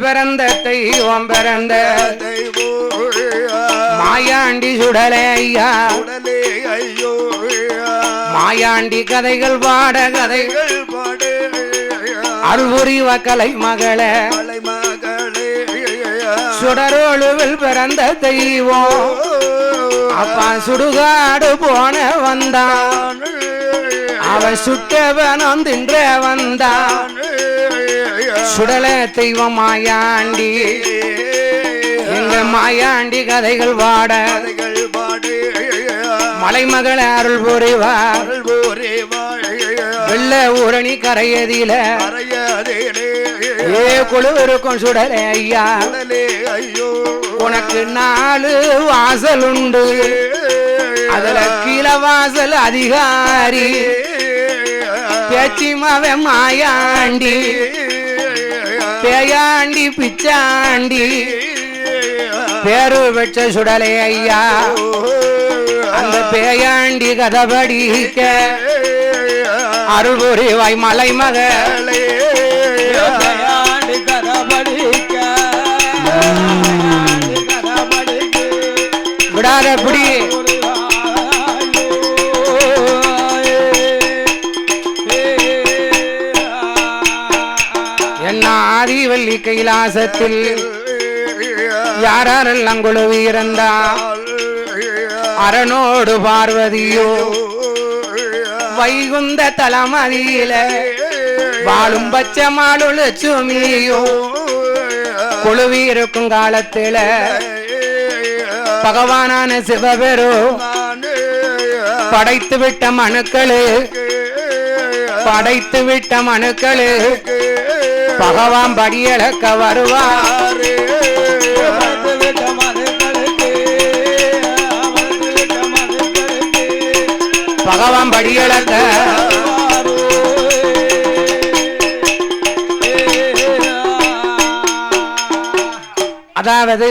பிறந்த தெய்வம் பிறந்த மாயாண்டி சுடலே ஐயா மாயாண்டி கதைகள் பாட கதைகள் அருள்புரிவ கலை மகளே சுடரோழுவில் பிறந்த தெய்வம் அப்பா சுடுகாடு போன வந்தான் அவன் சுட்டவனும் தின்ற வந்தான் சுடலே தெய்வம் மாயாண்டி எங்க மாயாண்டி கதைகள் பாட மலைமகள அருள் புரிவார் வெள்ள ஊரணி கரையதில ஏ குழு இருக்கும் சுடலே ஐயா உனக்கு 4 வாசல் உண்டு அதுல கீழ வாசல் அதிகாரி பேச்சிமாவே மாயாண்டி பேயாண்டி பிச்சாண்டி பேரு வச்ச சுடலே ஐயா அந்த பேயாண்டி கதபடிக்க அருள்புரிவாய் மலை மகளே விடாத பிடி என்ன ஆதிவள்ளி கைலாசத்தில் யாரெல்லாம் குழுவி இருந்தால் அரணோடு பார்வதியோ வைகுந்த தலமதியில வாழும் பச்சமாளு லட்சுமியோ குழுவி இருக்கும் காலத்தில பகவானான சிவபெரு படைத்து விட்ட மனுக்களு பகவான் படியளக்க வருவார் பகவான் படியளக்க அதாவது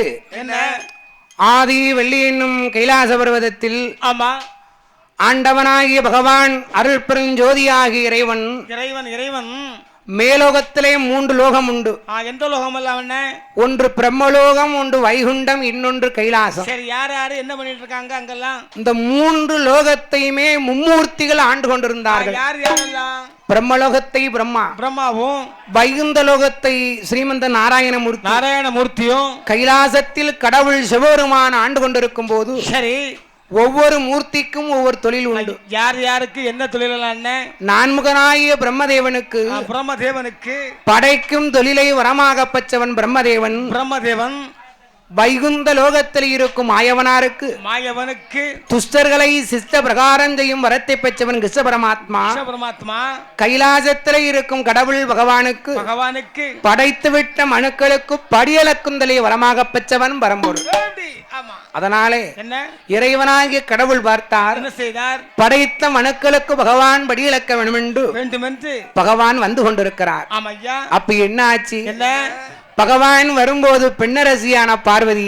ஆதி வெள்ளி என்னும் கைலாச பர்வதத்தில் ஆண்டவனாகிய பகவான் அருள் பெருஞ்சோதியாகிய இறைவன் மேலோகத்திலே 3 லோகம் உண்டு. எந்த லோகம் அல்ல? ஒன்று பிரம்மலோகம், ஒன்று வைகுண்டம், இன்னொன்று கைலாசம். சரி, யார் யாரு என்ன பண்ணிட்டு இருக்காங்க அங்கெல்லாம்? இந்த 3 லோகத்தையுமே மும்மூர்த்திகள் ஆண்டு கொண்டிருந்தார்கள். யார் யாரெல்லாம்? பிரம்மலோகத்தை பிரம்மாவும், வைகுந்த லோகத்தை ஸ்ரீமந்த நாராயணமூர்த்தியும், கைலாசத்தில் கடவுள் சிவபெருமான் ஆண்டு கொண்டிருக்கும் போது சரி ஒவ்வொரு மூர்த்திக்கும் ஒவ்வொரு தொழில் உண்டு. யார் யாருக்கு என்ன தொழில்? நான்முகனாகிய பிரம்மதேவனுக்கு படைக்கும் தொழிலை வரமாக பெற்றவன் பிரம்மதேவன். வைகுந்த லோகத்தில் இருக்கும் மாயவனாருக்கு துஷ்டர்களை சிஸ்ட பிரகாரம் செய்யும் வரத்தை பெற்றவன் கிருஷ்ண பரமாத்மா. கைலாசத்தில் இருக்கும் கடவுள் பகவானுக்கு படைத்துவிட்ட மனுக்களுக்கு படியளக்கும் தொழிலை வரமாக பெற்றவன் பரம்பொருள். அதனாலே இறைவனாகிய கடவுள் பார்த்தார், படைத்த மனுக்களுக்கு பகவான் படியளக்க வேண்டும் என்று பகவான் வந்து கொண்டிருக்கிறார். அப்ப என்ன ஆச்சு? பகவான் வரும்போது பெண்ணரசியான பார்வதி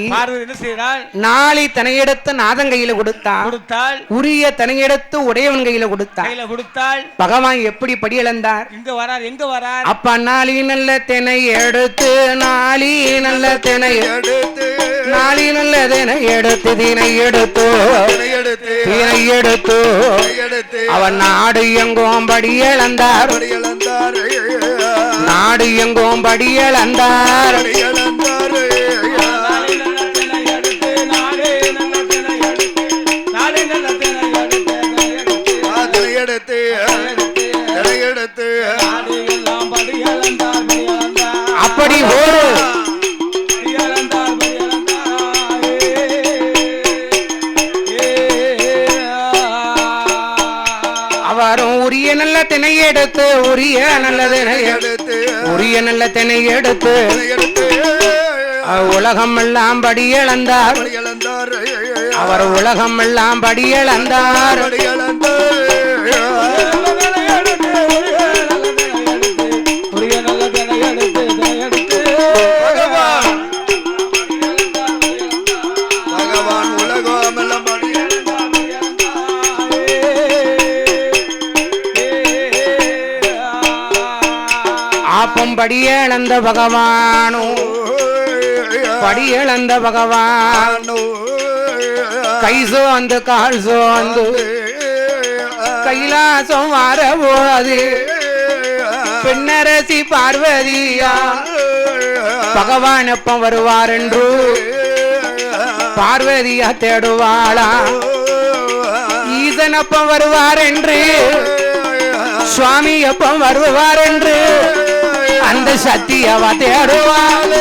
நாளை தனையெடுத்து நாதன் கையில கொடுத்தாள், உரிய தனையெடுத்து உடையவன் கையில கொடுத்தாள். பகவான் எப்படி படியளந்தார்? எங்க வரார்? அப்ப நாளி நல்ல தினை எடுத்து நாளி நல்ல தினை எடுத்து நாளி நல்ல தினை எடுத்து தினை எடுத்து அவன் நாடு எங்கும் படியளந்தார், நாடு எங்கும் படியளந்தார். அப்படி ஒரு அவரும் உரிய நல்ல தினை எடுத்து உரிய நல்ல தினை எடுத்து உலகம் எல்லாம் படியளந்தார், அவர் உலகம் எல்லாம் படியளந்தார். அப்பம் படியளந்த பகவானும் படியளந்த பகவான் கை சோந்து கால் சோந்து கைலாசம் வரபோது பின்னரசி பார்வதியா பகவான் எப்ப வருவார் என்று பார்வதியா தேடுவாளா ஈசன் எப்ப வருவார் என்று சுவாமி எப்ப வருவார் என்று அந்த சத்தியவா தேடுவாள்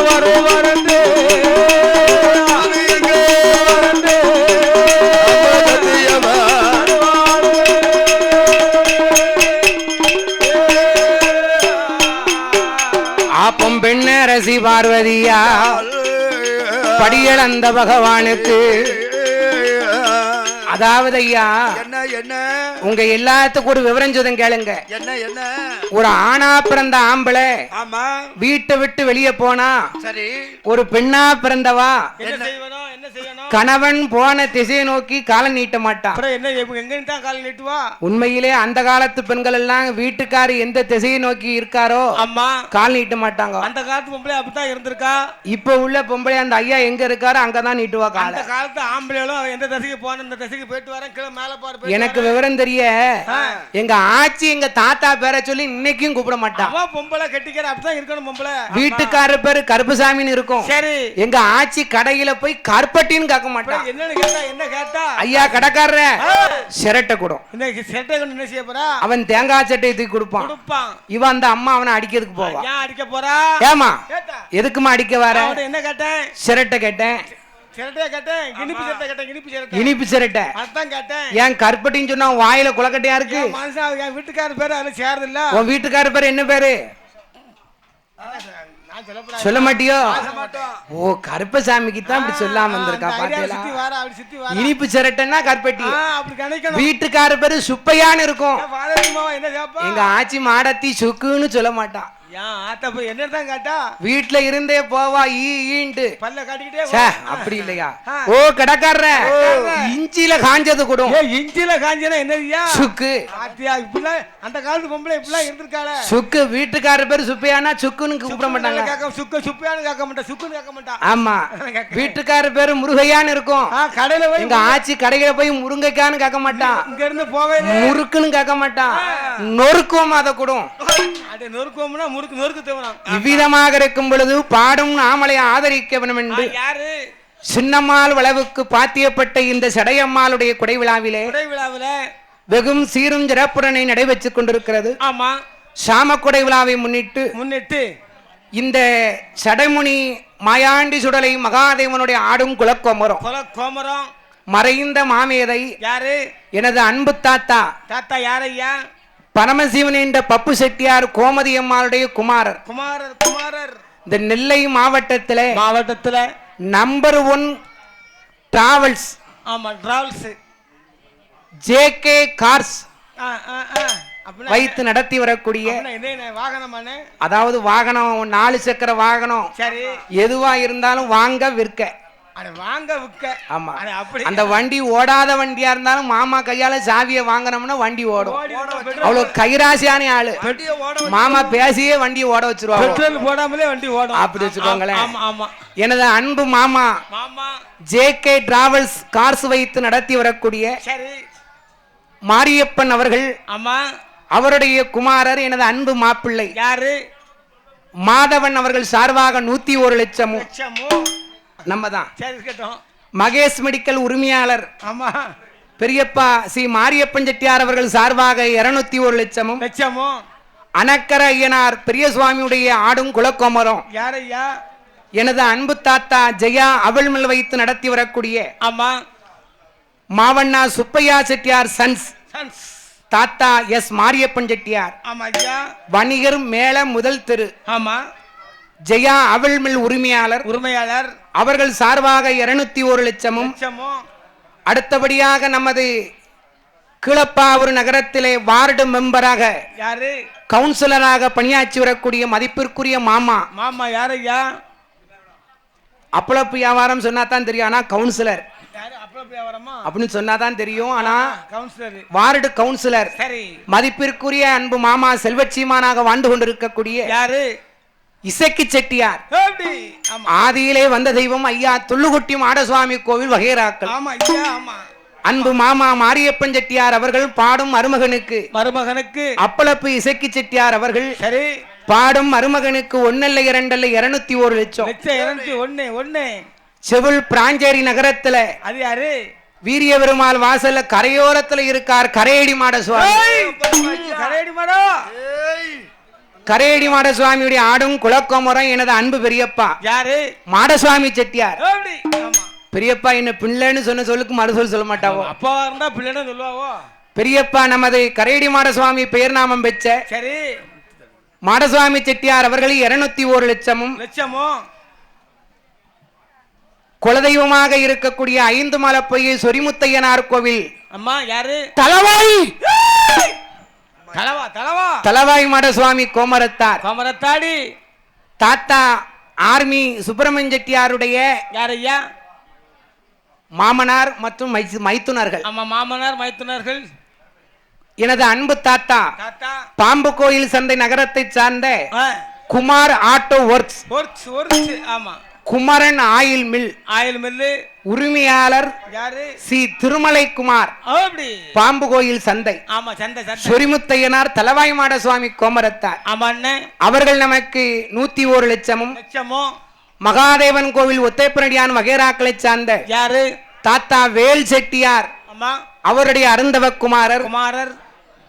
வருவார் என்று ஆப்பம் பெண்ணரசி பார்வதியா படியளந்த பகவானுக்கு அதாவது ஐயா என்ன என்ன உங்க எல்லாத்துக்கும் ஒரு விவரம் சொல்லுங்க கேளுங்க. என்ன என்ன ஒரு ஆணா பிறந்த ஆம்பளை ஆமா வீட்டை விட்டு வெளியே போனா சரி ஒரு பெண்ணா பிறந்தவா என்ன செய்யணும் என்ன செய்யணும் கணவன் போன திசையை நோக்கி காலை நீட்ட மாட்டான். அப்புறம் என்ன எங்க தான் கால் நீட்டுவா? உண்மையிலே அந்த காலத்து பெண்கள் எல்லாம் வீட்டுக்காரு எந்த திசையை நோக்கி இருக்காரோ அம்மா கால் நீட்ட மாட்டாங்க. அந்த காலத்து பொம்பளை அப்படித்தான் இருந்திருக்கா. இப்ப உள்ள பொம்பளை அந்த ஐயா எங்க இருக்காரோ அங்கதான் நீட்டுவா காலை. அந்த காலத்து ஆம்பளைகளும் எந்த திசைக்கு போன இந்த திசைக்கு போயிட்டு வரேன் கீழே மேல பாரு. எனக்கு விவரம் தெரிய எங்க ஆச்சி எங்க தாத்தா பேரை சொல்லி இன்னைக்கும் கூப்பிட மாட்டான். அவ பொம்பளை கட்டிக்கிற அப்படிதான் இருக்கணும் பொம்பளை. வீட்டுக்காரர் பேரு கருப்புசாமின்னு இருக்கும். சரி எங்க ஆச்சி கடையில போய் கருப்பட்டின்னு கேட்க மாட்டான். என்னன்னு கேட்டா என்ன கேட்டா ஐயா கடைக்காரர சிரட்டை கொடும். இன்னைக்கு செட்டை கொண்டு என்ன செய்ய போறா? அவன் தேங்காய் சட்டை தூக்கி கொடுப்பான். இவன் அந்த அம்மா அவனை அடிக்கிறதுக்கு போவா. ஏன் அடிக்க போறா? ஏமா கேட்டா எதுக்குமா அடிக்க வர? என்ன கேட்டேன்? சிரட்டை கேட்டேன். சிரட்டையா கேட்டேன்? இனிப்பு சிரட்டை கேட்டேன். இனிப்பு சிரட்டை. இனிப்பு சிரட்டை அதான் கேட்டேன். ஏன் கருப்பட்டின்னு சொன்னா வாயில குளக்கட்டையா இருக்கு? மனுஷன் என் வீட்டுக்காரர் பேரு அதுல சேருது இல்ல. உன் வீட்டுக்காரர் பேரு என்ன பேரு? சொல்ல மாட்டியோ? ஓ கருப்பசாமிக்கு தான் இப்படி சொல்லாம வந்திருக்கா பாத்தீங்களா? இனிப்பு சிரட்டைன்னா கருப்பட்டி. வீட்டுக்காரர் பேரு சுப்பையான்னு இருக்கும். எங்க ஆச்சி மாடத்தி சுக்குன்னு சொல்ல மாட்டான். என்னதான் கேட்டா வீட்டுல இருந்தே போவா ஈண்டு பல்ல காட்டிக்கிட்டே. அப்படி இல்லையா? ஓ கடைக்காரர இஞ்சில காஞ்சது கூடும். இஞ்சில காஞ்சனா என்னதியா? சுக்கு. இப்படிலாம் அந்த காலத்து பொம்பளை இப்படிலாம் இருந்திருக்காள. சுக்கு வீட்டுக்காரர் பேரு சுப்பையானா சுக்குன்னு கூப்பிட மாட்டாங்க. சுக்கு சுப்பையான்னு கேட்க மாட்டா. சுக்குன்னு கேட்க மாட்டா. ஆமா வீட்டுக்காரர் பேரு முருகையான்னு இருக்கும். கடையில போய் எங்க ஆச்சி கடையில போய் முருங்கைக்கான்னு கேட்க மாட்டான். இங்க இருந்து போவே முறுக்குன்னு கேட்க மாட்டான். நொறுக்கும் அத கூடும். நொறுக்கும்னா முறுக்கு நொறுக்கு தேவனா. இவ்விதமாக இருக்கும் பொழுது பாடும் நாமளை ஆதரிக்க வேண்டும் என்று யாரு சின்னம்மாள் வளவுக்கு பாத்தியப்பட்ட இந்த சடையம்மாளுடைய குடை விழாவிலே வெகும் சீரும் சிறப்புடனை நடைபெற்றுக் கொண்டிருக்கிறது. ஆமா சாம குடை விழாவை முன்னிட்டு இந்த சடைமுனி மாயாண்டி சுடலை மகாதேவனுடைய ஆடும் குலக்கோமரம் மறைந்த மாமேதை யாரு? எனது அன்பு தாத்தா. தாத்தா யாரையா? பரமசிவன் என்ற பப்பு செட்டியார் கோமதி அம்மாளுடைய குமாரர். இந்த நெல்லை மாவட்டத்தில் நம்பர் 1 டிராவல்ஸ் JK கார்ஸ் வைத்து நடத்தி வரக்கூடிய அதாவது வாகனம் 4 சக்கர வாகனம் எதுவா இருந்தாலும் வாங்க விற்க. ஆமா அந்த வண்டி ஓடாத வண்டியா இருந்தாலும் மாமா கையால சாவியை வாங்கணும்னா வண்டி ஓடும். அவ்வளவு கைராசியான ஆளு. மாமா பேசியே வண்டி ஓட வச்சிருவாங்க. அப்படி வச்சுக்கோங்களேன். எனது அன்பு மாமா JK டிராவல்ஸ் கார்ஸ் வைத்து நடத்தி வரக்கூடிய மாரியப்பன் அவர்கள் அவருடைய குமாரர் எனது அன்பு மாப்பிள்ளை யாரு? மாதவன் அவர்கள் சார்பாக 101 லட்சமும் நம்ம தான். மகேஷ் மெடிக்கல் உரிமையாளர் பெரியப்பா ஸ்ரீ மாரியப்பன் செட்டியார் அவர்கள் சார்பாக 201 லட்சமும் அனக்கர ஐயனார் பெரிய சுவாமியுடைய ஆடும் குலக்கோமரம் எனது அன்பு தாத்தா ஜெயா அவள்மல் வைத்து நடத்தி வரக்கூடிய மாவண்ணா சுப்பையா செட்டியார் சன்ஸ் தாத்தா எஸ் மாரியப்பன் செட்டியார் வணிகர் மேல முதல் தெரு ஜெயா அவள்மில் உரிமையாளர் அவர்கள் சார்பாக 201 லட்சமும் அடுத்தபடியாக நமது கீழப்பாவூர் நகரத்திலே வார்டு மெம்பராக கவுன்சிலராக பணியாற்றி வரக்கூடிய மதிப்பிற்குரிய மாமா யாரையா? அப்பளப்பு வியாபாரம் சொன்னா தான் தெரியும். ஆனா கவுன்சிலர் அப்படின்னு சொன்னாதான் தெரியும். ஆனா வார்டு கவுன்சிலர் மதிப்பிற்குரிய அன்பு மாமா செல்வச்சீமானாக வாழ்ந்து கொண்டிருக்கக்கூடிய யாரு இசக்கி செட்டியார், ஆதியிலே வந்த தெய்வம் ஐயா துள்ளுகுட்டி மாடசுவாமி கோவில் வகைராக்கள். அன்பு மாமா மாரியப்பன் செட்டியார் அவர்கள் பாடும் மருமகனுக்கு அப்பளப்பு இசக்கி செட்டியார் அவர்கள் பாடும் மருமகனுக்கு 1 இல்ல 2 இல்ல 201 லட்சம் செவுல் பிராஞ்சேரி நகரத்துல அது யாரு வீரிய பெருமாள் வாசல்ல கரையோரத்துல இருக்கார் கரையடி மாடசுவாமி. கரையடி மாடசுவாமியுடைய ஆடும் குலக்கோமரம் எனது அன்பு பெரியப்பா யாரு மாடசுவாமி செட்டியார். பெரியப்பா என்ன பிள்ளைன்னு சொன்ன சொல்லுக்கு மறுசொல் சொல்ல மாட்டாவோ, அப்பா இருந்தா பிள்ளைன்னு சொல்லுவாவோ. பெரியப்பா நமது கரையடி மாடசுவாமி பெயர் நாமம் பெற்ற சரி மாடசுவாமி செட்டியார் அவர்கள் 201 லட்சமும் குலதெய்வமாக இருக்கக்கூடிய 5 மலைப்பொய்யை சொரிமுத்தையனார் கோவில் அம்மா யாரு தலவாய் தலவாய் மாடசுவாமி கோமரத்தாடி தாத்தா ஆர்மி சுப்பிரமணிய செட்டியாருடைய யாரையா மாமனார் மற்றும் மைத்துனர்கள். மாமனார் மைத்துனர்கள் எனது அன்பு தாத்தா பாம்பு கோயில் சந்தை நகரத்தை சார்ந்த Kumar auto works Kumaran oil mill உரிமையாளர் சி திருமலை குமார் பாம்பு கோயில் சந்தை சொரிமுத்தையனார் தலவாய் மாடசுவாமி கோமரத்தார் அவர்கள் நமக்கு 101 லட்சமும் மகாதேவன் கோவில் ஒத்தைப்பனடியான் வகைராக்களை சார்ந்த யாரு தாத்தா வேல் செட்டியார் அவருடைய அருந்தவ குமாரர்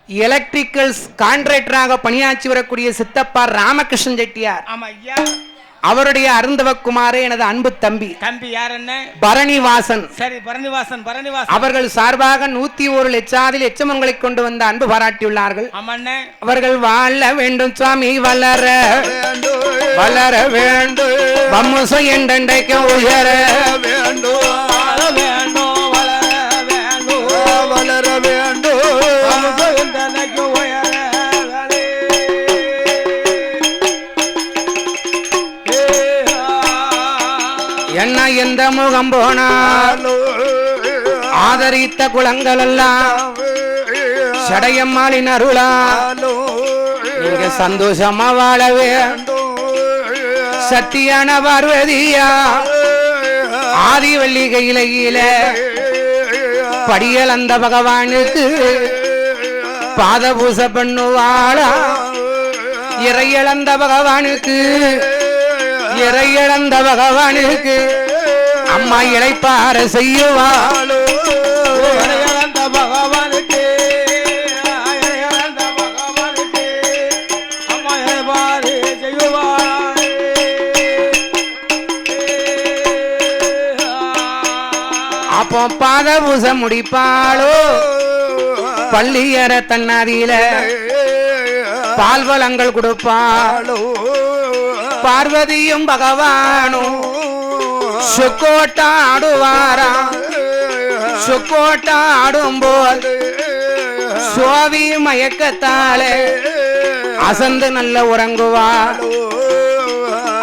எலக்ட்ரிக்கல்ஸ் கான்ட்ராக்டராக பணியாற்றி வரக்கூடிய சித்தப்பா ராமகிருஷ்ணன் செட்டியார் அவருடைய அருந்தவ குமாரே எனது அன்பு தம்பி யார் என்ன பரணிவாசன். சரி பரணிவாசன் அவர்கள் சார்பாக 101 லட்சாதில் எச்சமங்களை கொண்டு வந்த அன்பு பாராட்டியுள்ளார்கள். அவர்கள் வாழ வேண்டும் சுவாமி வளர வேண்டும் வம்சம் என்றென்றைக்கு உயர வேண்டும் வளர வேண்டும் என்ன எந்த முகம் போனாலோ ஆதரித்த குளங்கள் எல்லாம் சடையம்மாளின் அருளாலோ நீங்க சந்தோஷமா வாழவே சத்தியான பார்வதியா ஆதி வள்ளி கையில படியல் அந்த பகவானுக்கு பாதபூச பண்ணுவாளா இறையளந்த பகவானுக்கு இறையளந்த பகவானுக்கு அம்மா இளைப்பார செய்யுவாளோ இறையளந்த பகவானுக்கு அம்மா இளைப்பார செய்யுவாள். அப்போ பாதபூச முடிப்பாளோ பள்ளியற தன்னாதியில பால்வளங்கள் கொடுப்பாளோ பார்வதியும் பகவானும் சொக்கோட்டா ஆடுவாரா சொக்கோட்டா ஆடும்போது சுவாவி மயக்கத்தாலே அசந்து நல்ல உறங்குவார்.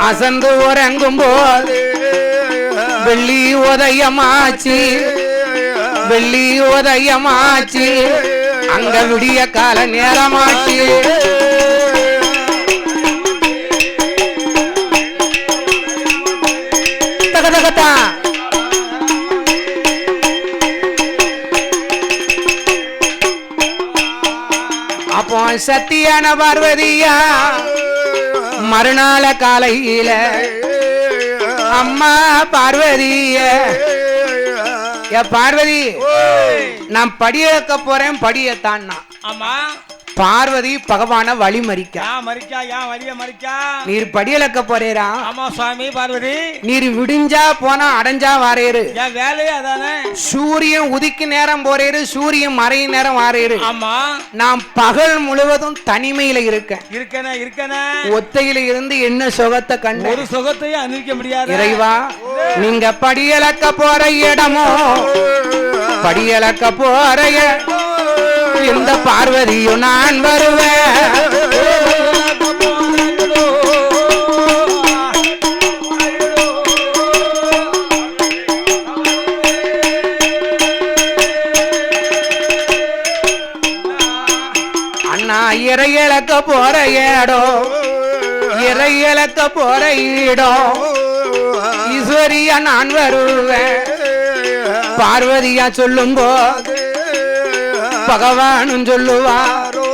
அசந்து உறங்கும் போது வெள்ளி உதயமாச்சு வெள்ளி உதயமாச்சு அங்க விடிய கால நேரமாச்சு. அப்போ சத்தியான பார்வதியா மறுநாள காலையில அம்மா பார்வதிய பார்வதி நான் படியக்க போறேன் படியத்தான் பார்வதி பகவான வழி மறிக்கா நீர் படியலக்க போறேரா சுவாமி பார்வதி நீர் விடிஞ்சா போனா அடைஞ்சா வாரேரு வேலையே அதானே சூரியன் உதிக்கு நேரம் போறேரு சூரியன் மறையும் நேரம் வாரேரு நான் பகல் முழுவதும் தனிமையில இருக்கேன் ஒத்தையில இருந்து என்ன சுகத்தை கண்டு ஒரு சுகத்தையும் அனுபவிக்க முடியாது. இறைவா நீங்க படியலக்க போற இடமோ படியலக்க போற இந்த பார்வதியும் நான் வருவேன். இடம் இறையலக்க போற இடம் ஈஸ்வரியா நான் வருவேன் பார்வதியா சொல்லும்போ பகவானும் சொல்லுவாரோ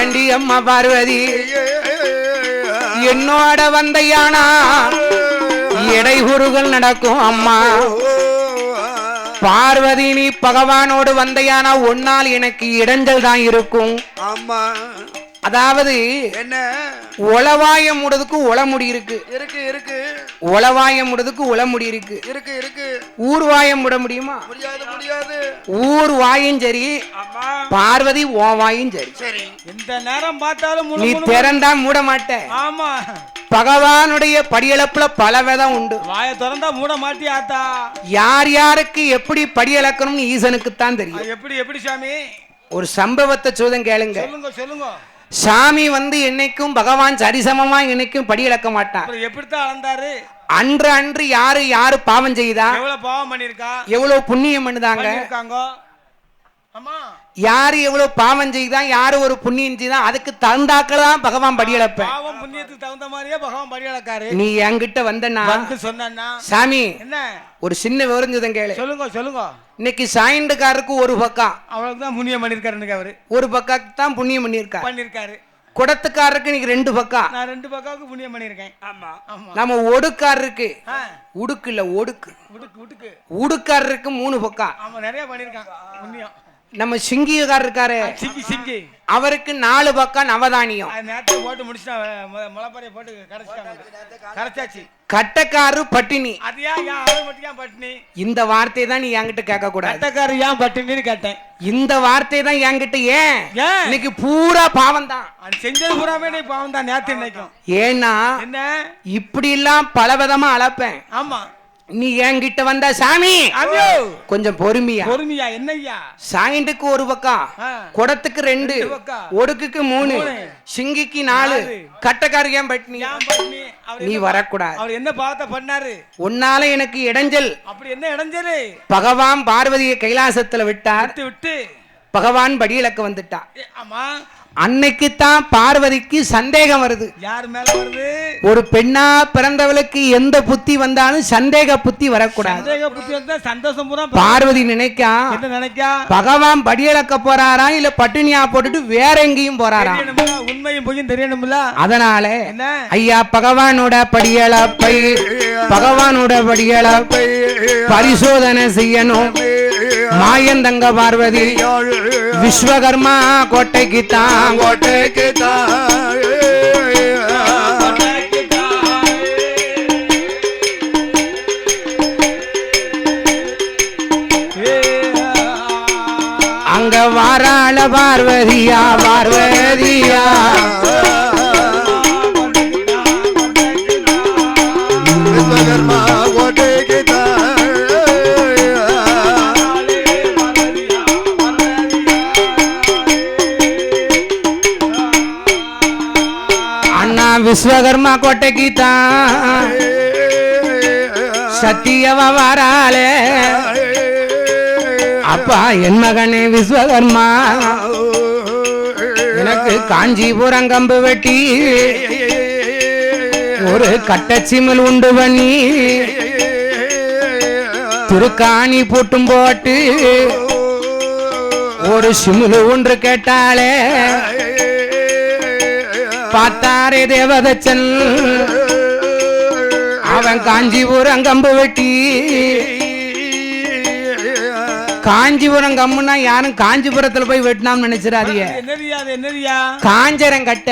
ஏண்டி அம்மா பார்வதி என்னோட வந்தையானா இடைகுறுகள் நடக்கும் அம்மா பார்வதி நீ பகவானோடு வந்தையானா ஒன்னால் எனக்கு இடைஞ்சல் தான் இருக்கும் ஆமா அதாவது என்ன உளவாயம் முடுறதுக்கு உளமுடி இருக்கு இருக்கு இருக்கு உளவாயம் முடுறதுக்கு உளமுடி இருக்கு இருக்கு இருக்கு ஊர்வாயம் முட முடியுமா முடியாது முடியாது ஊர் வாயும் சரி பார்வதி ஓ வாயும் சரி சரி எந்த நேரம் பார்த்தாலும் நீ திறந்தா மூட மாட்ட ஆமா பகவானுடைய படியளப்புல பல விதம் உண்டு வாயை திறந்தா மூட மாட்டி ஆத்தா யார் யாருக்கு எப்படி படியளக்கணும்னு ஈசனுக்கு தான் தெரியும் எப்படி எப்படி சாமி ஒரு சம்பவத்தை சோதம் கேளுங்க சொல்லுங்க சொல்லுங்க சாமி என்னைக்கும் பகவான் சரிசமமா என்னைக்கும் படியளக்க மாட்டான் எப்படித்தான் அளந்தாரு அன்று அன்று யாரு யாரு பாவம் செய்தா எவ்வளவு பாவம் பண்ணிருக்கா எவ்வளவு புண்ணியம் பண்ணுதாங்க யாரு எவ்வளவு பாவம் செய்தா யாரு ஒரு புண்ணியம் செய்தா அதுக்கு தகுந்தாக்கதான் பகவான் படியளப்பேன் பாவம் புண்ணியத்துக்கு தகுந்த மாதிரியே பகவான் படியளக்காரு நீ என்கிட்ட வந்தனா சொன்னா சாமி என்ன ஒரு சின்ன விவரஞ்சதம் கேளு சொல்லுங்க சொல்லுங்க இன்னைக்கு சாயண்டுக்காரருக்கு ஒரு பக்கம் அவ்வளவுதான் புண்ணியம் பண்ணிருக்காரு அவரு ஒரு பக்கம் தான் புண்ணியம் பண்ணிருக்காரு குடத்துக்காரருக்கு இன்னைக்கு ரெண்டு பக்கம் நான் ரெண்டு பக்காவுக்கு புண்ணியம் பண்ணிருக்கேன் ஆமா ஆமா நம்ம ஒடுக்காரருக்கு உடுக்கு இல்ல ஒடுக்கு உடுக்கு உடுக்காரருக்கு 3 பக்கம் ஆமா நிறைய பண்ணிருக்காங்க புண்ணியம் நம்ம சிங்கிகார் இருக்காரு சிங்கி அவருக்கு 4 பக்கம் நவதானியம் நேரத்தை போட்டு முடிச்சுட்டா முளைப்பாறையை போட்டு கரைச்சாச்சு கட்டக்காரு பட்டினி பட்டினி இந்த வார்த்தை தான் நீ என்கிட்ட கேட்க கூடாது கட்டக்காரு ஏன் பட்டினின்னு கேட்டேன் இந்த வார்த்தை தான் என்கிட்ட ஏன் இன்னைக்கு பூரா பாவம் தான் செஞ்சது பூராமே பாவம் தான் நேத்து இன்னைக்கும் ஏன்னா என்ன இப்படி எல்லாம் பலவிதமா அளப்பேன் ஆமா நீ என்கிட்ட வந்த சாமி கொஞ்சம் பொறுமையா என்னய்யா சாயண்டுக்கு ஒரு பக்கம் குடத்துக்கு 2 ஒடுக்குக்கு 3 சிங்கிக்கு 4 கட்டக்காரு ஏன் பட்டினி நீ வரக்கூடாது அவர் என்ன பாவத்தை பண்ணாரு உன்னால எனக்கு இடைஞ்சல் அப்படி என்ன இடைஞ்சல் பகவான் பார்வதியை கைலாசத்துல விட்டு பகவான் படியிலக்க வந்துட்டா ஆமா அன்னைக்கு தான் பார்வதிக்கு சந்தேகம் வருது யார் மேல வருது ஒரு பெண்ணா பிறந்தவளுக்கு எந்த புத்தி வந்தாலும் சந்தேக புத்தி வரக்கூடாது சந்தேக புத்தி வந்தா சந்தோஷம் பூரா பார்வதி நினைக்கா பகவான் படியளக்க போறாரா இல்ல பட்டினியா போட்டுட்டு வேற எங்கேயும் போறாரா உண்மையும் பொய்யும் தெரியணும்ல அதனால ஐயா பகவானோட படியளப்பை பரிசோதனை செய்யணும் மாயந்தங்க பார்வதி விஸ்வகர்மா கோட்டைக்கு தான் அங்க வாராள பார்வதியா விஸ்வகர்மா கோட்டைக்கு விஸ்வகர்மா கோட்டைக்கு தான் சத்தியவ வாராளே அப்பா என் மகனே விஸ்வகர்மா எனக்கு காஞ்சிபுரம் கம்பு வெட்டி ஒரு கட்டச்சிமல் உண்டு பண்ணி திருக்காணி போட்டும் போட்டு ஒரு சிமுலு ஒன்று கேட்டாலே பார்த்தாரே தேவதச்சன் அவன் காஞ்சிபுரம் கம்பு வெட்டி காஞ்சிபுரம் கம்முன்னா யாரும் காஞ்சிபுரத்துல போய் வெட்டினான்னு நினைச்சிடாதீங்க. காஞ்சரங்கட்ட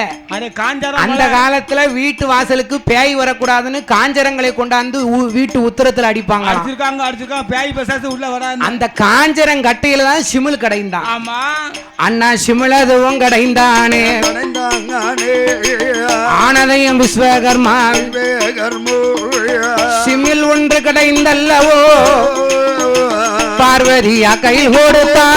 அந்த காலத்துல வீட்டு வாசலுக்கு பேய் வரக்கூடாதுன்னு காஞ்சரங்களை கொண்டாந்து வீட்டு உத்தரத்துல அடிப்பாங்க. அந்த காஞ்சரங்கட்டையில தான் சிமிழ் கடைந்தான். அண்ணா சிமிழதுவும் கடைந்தானே ஆனதையும் விஸ்வகர்மா சிமிழ் ஒன்று கடைந்தல்லவோ பார்வதியா கையில் கொடுத்தா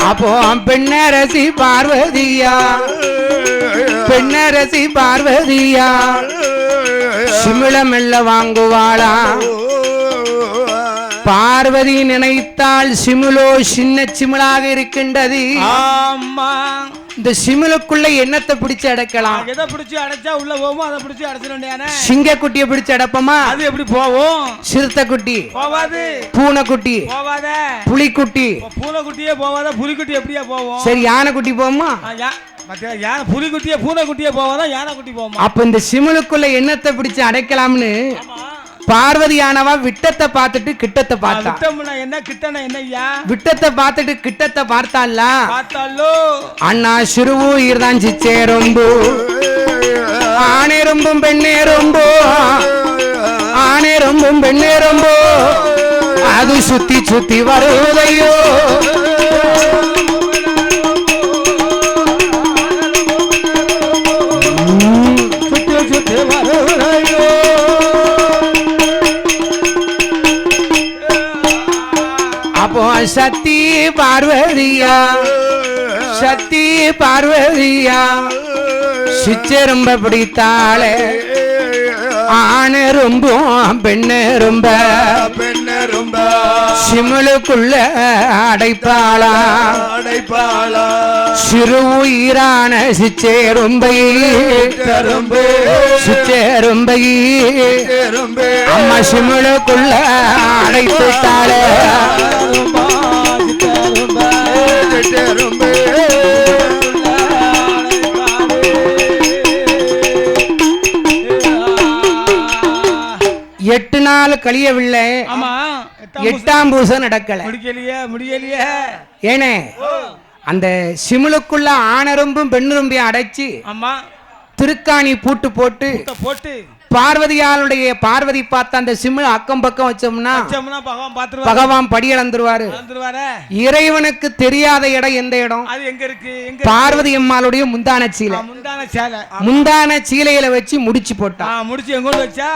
அப்போ பெண்ணரசி பார்வதியா பெண்ணரசி பார்வதியா சிமிழ மெல்ல வாங்குவாளா பார்வதி நினைத்தால் சிமிழோ சின்ன சிமிழாக இருக்கின்றது. ஆமா, இந்த சிமிழுக்குள்ள என்னத்தை பிடிச்சு அடைக்கலாம்? எதை பிடிச்சு அடைச்சா உள்ள போவோம், அதை பிடிச்சு அடைச்சிடணும். சிங்கக்குட்டியை பிடிச்சு அடைப்போமா? அது எப்படி போவோம்? சிறுத்தைக்குட்டி போவாது, பூனைக்குட்டி போவாத, புலிக்குட்டி. பூனைக்குட்டியே போவாத, புலிக்குட்டி எப்படியா போவோம்? சரி, யானைக்குட்டி போவோமா? புலிக்குட்டியே பூனைக்குட்டியே போவாதா, யானைக்குட்டி போவோமா? அப்ப இந்த சிமிழுக்குள்ள என்னத்தை பிடிச்சு அடைக்கலாம்னு பார்வதியானவா விட்டத்தை பார்த்துட்டு கிட்டத்தை பார்த்தா. என்ன கிட்டன என்னய்யா? விட்டத்தை பார்த்துட்டு கிட்டத்தை பார்த்தால பார்த்தாலோ அண்ணா சிறுவூர் தான் சிச்சே ரொம்ப ஆணே ரொம்பும் பெண்ணே ரொம்ப ஆணே ரொம்பும் பெண்ணே ரொம்ப அது சுத்தி சுத்தி வருவதையோ சுத்தி சுத்தி வருவதையோ. அப்போ சக்தி பார்வதியா சக்தி பார்வதியா சிச்சை ரொம்ப பிடித்தாளே ஆணு ரொம்ப பெண்ணு ரொம்ப சிமிழுக்குள்ள அடைப்பாளா சிறு உயிரான சிச்சை ரொம்ப சிச்சை ரொம்ப அம்மா சிமிழுக்குள்ள அடைத்துட்டாளே. 8 நாள் கழியவில்லை. ஆமா, 8ஆம் பூசம் நடக்கல. முடியலையே. ஏனே அந்த சிமிழுக்குள்ள ஆணரும்பும் பெண்ணுரும்பையும் அடைச்சு ஆமா திருக்காணி பூட்டு போட்டு பார்வதியாளுடைய பார்வதி பார்த்த அந்த சிமிழ் அக்கம் பக்கம் வச்சோம்னா பகவான் படி இழந்துருவாரு. இறைவனுக்கு தெரியாத இடம் எந்த இடம்? அது எங்க இருக்கு? பார்வதி அம்மாளுடைய முந்தான சீலை. முந்தான சீலையில வச்சு முடிச்சு போட்டா. முடிச்சு எங்க வச்சா